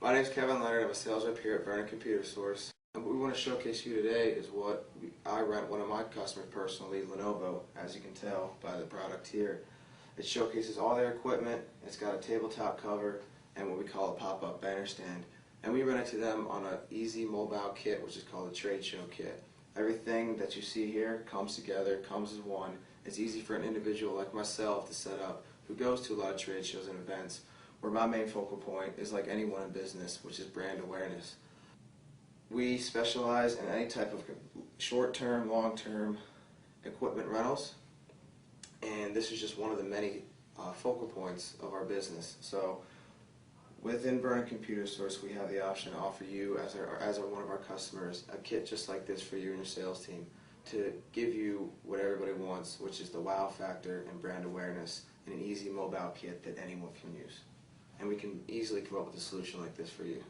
My name is Kevin Leonard. I'm a sales rep here at Vernon Computer Source. And what we want to showcase you today is I rent one of my customers personally, Lenovo, as you can tell by the product here. It showcases all their equipment. It's got a tabletop cover and what we call a pop-up banner stand. And we rent it to them on an easy mobile kit, which is called a trade show kit. Everything that you see here comes together, comes as one. It's easy for an individual like myself to set up who goes to a lot of trade shows and events, where my main focal point is like anyone in business, which is brand awareness. We specialize in any type of short-term, long-term equipment rentals, and this is just one of the many focal points of our business. So within Vernon Computer Source, we have the option to offer you, as one of our customers, a kit just like this for you and your sales team to give you what everybody wants, which is the wow factor and brand awareness in an easy mobile kit that anyone can use. And we can easily come up with a solution like this for you.